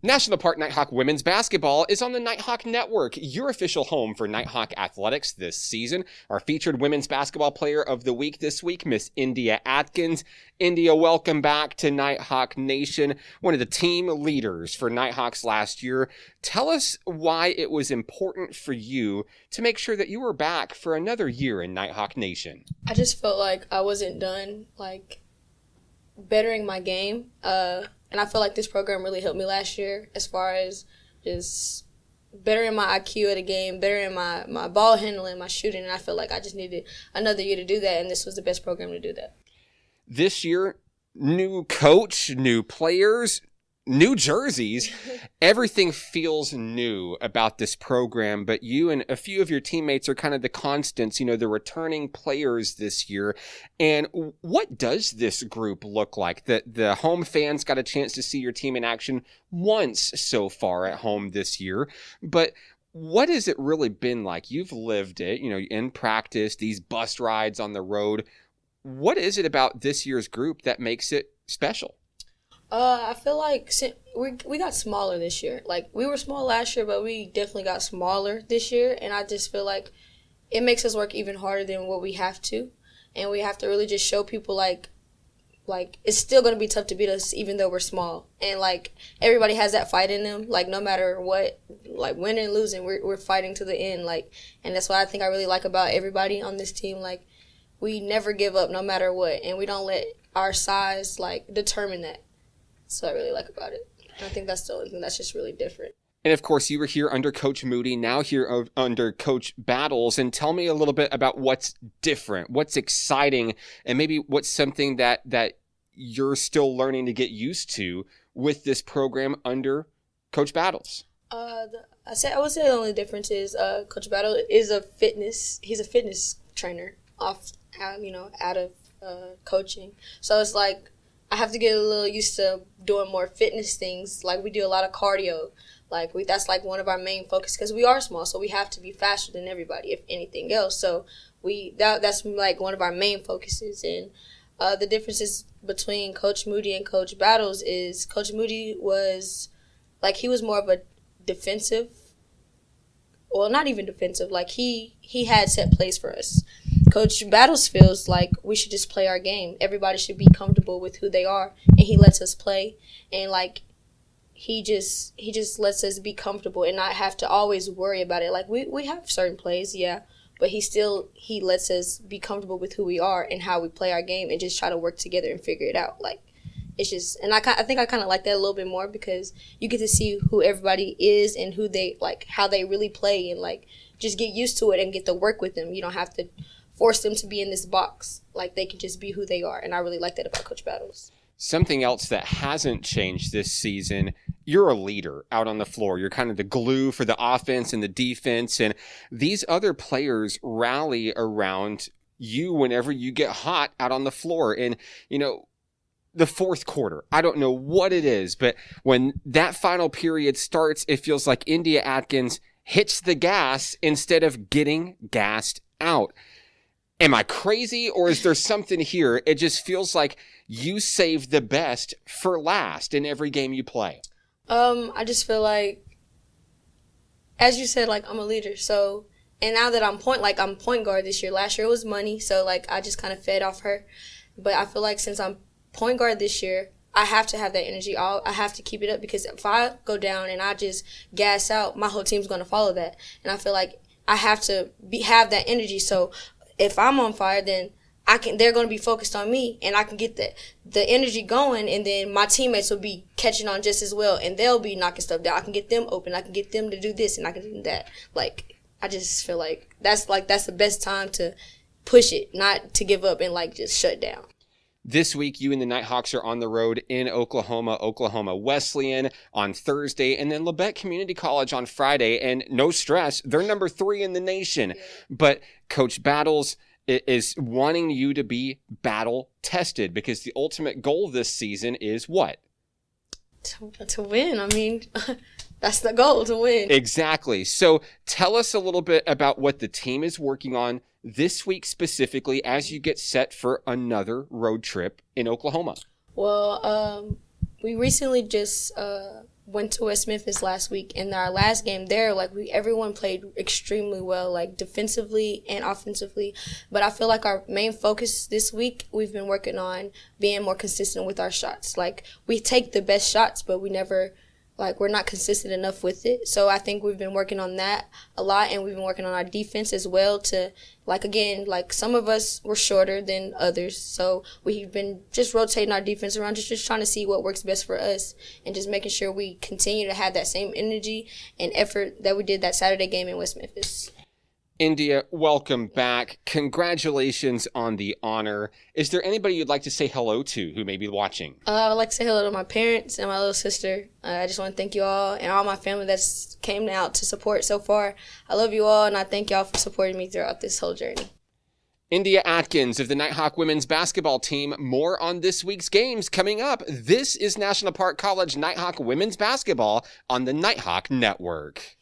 National Park Nighthawk women's basketball is on the Nighthawk Network, your official home for Nighthawk athletics this season. Our featured women's basketball player of the week this week, Miss India Atkins. India, welcome back to Nighthawk Nation, one of the team leaders for Nighthawks last year. Tell us why it was important for you to make sure that you were back for another year in Nighthawk Nation. I just felt like I wasn't done, bettering my game. And I feel like this program really helped me last year as far as just bettering my IQ at a game, bettering my ball handling, my shooting. And I feel like I just needed another year to do that, and this was the best program to do that. This year, new coach, new players, new jerseys. Everything feels new about this program, but you and a few of your teammates are kind of the constants, the returning players this year. And what does this group look like? The home fans got a chance to see your team in action once so far at home this year, but what has it really been like? You've lived it, in practice, these bus rides on the road. What is it about this year's group that makes it special? I feel like we got smaller this year. We were small last year, but we definitely got smaller this year. And I just feel like it makes us work even harder than what we have to. And we have to really just show people, like it's still going to be tough to beat us even though we're small. And, everybody has that fight in them. No matter what, winning and losing, we're fighting to the end. And that's what I think I really like about everybody on this team. We never give up no matter what. And we don't let our size, determine that. So I really like about it. And I think that's the only thing that's just really different. And of course, you were here under Coach Moody, now here under Coach Battles. And tell me a little bit about what's different, what's exciting, and maybe what's something that you're still learning to get used to with this program under Coach Battles. I would say the only difference is Coach Battle is he's a fitness trainer out of coaching. So it's I have to get a little used to doing more fitness things. We do a lot of cardio. That's one of our main focus because we are small, so we have to be faster than everybody, if anything else. So that's one of our main focuses. And the differences between Coach Moody and Coach Battles is Coach Moody was he was more of a defensive. Well, not even defensive. He had set plays for us. Coach Battles feels like we should just play our game. Everybody should be comfortable with who they are, and he lets us play. And he just lets us be comfortable and not have to always worry about it. We have certain plays, yeah, but he lets us be comfortable with who we are and how we play our game, and just try to work together and figure it out. It's just, and I think I kind of like that a little bit more because you get to see who everybody is and who they how they really play, and just get used to it and get to work with them. You don't have to force them to be in this box. They can just be who they are, and I really like that about Coach Battles. Something else that hasn't changed this season, you're a leader out on the floor. You're kind of the glue for the offense and the defense, and these other players rally around you whenever you get hot out on the floor. And, the fourth quarter, I don't know what it is, but when that final period starts, it feels like India Atkins hits the gas instead of getting gassed out. Am I crazy, or is there something here? It just feels like you save the best for last in every game you play. I just feel as you said, I'm a leader. So, and now that I'm point guard this year. Last year it was Money, so I just kind of fed off her. But I feel since I'm point guard this year, I have to have that energy. I have to keep it up because if I go down and I just gas out, my whole team's going to follow that. And I feel I have to have that energy. So if I'm on fire, then they're going to be focused on me, and I can get the energy going, and then my teammates will be catching on just as well, and they'll be knocking stuff down. I can get them open. I can get them to do this, and I can do that. I just feel that's the best time to push it, not to give up and just shut down. This week, you and the Nighthawks are on the road in Oklahoma Wesleyan on Thursday, and then Labette Community College on Friday. And no stress, they're number 3 in the nation. Yeah. But Coach Battles is wanting you to be battle tested because the ultimate goal this season is what? To win. I mean, that's the goal, to win. Exactly. So tell us a little bit about what the team is working on this week specifically as you get set for another road trip in Oklahoma. Well, we recently just went to West Memphis last week, and our last game there, like everyone played extremely well, like defensively and offensively. But I feel like our main focus this week, we've been working on being more consistent with our shots. Like we take the best shots, but we never, like we're not consistent enough with it. So I think we've been working on that a lot, and we've been working on our defense as well to, like, again, like some of us were shorter than others. So we've been just rotating our defense around, just trying to see what works best for us and just making sure we continue to have that same energy and effort that we did that Saturday game in West Memphis. India, welcome back. Congratulations on the honor. Is there anybody you'd like to say hello to who may be watching? I would like to say hello to my parents and my little sister. I just want to thank you all and all my family that's came out to support so far. I love you all, and I thank y'all for supporting me throughout this whole journey. India Atkins of the Nighthawk women's basketball team. More on this week's games coming up. This is National Park College Nighthawk women's basketball on the Nighthawk Network.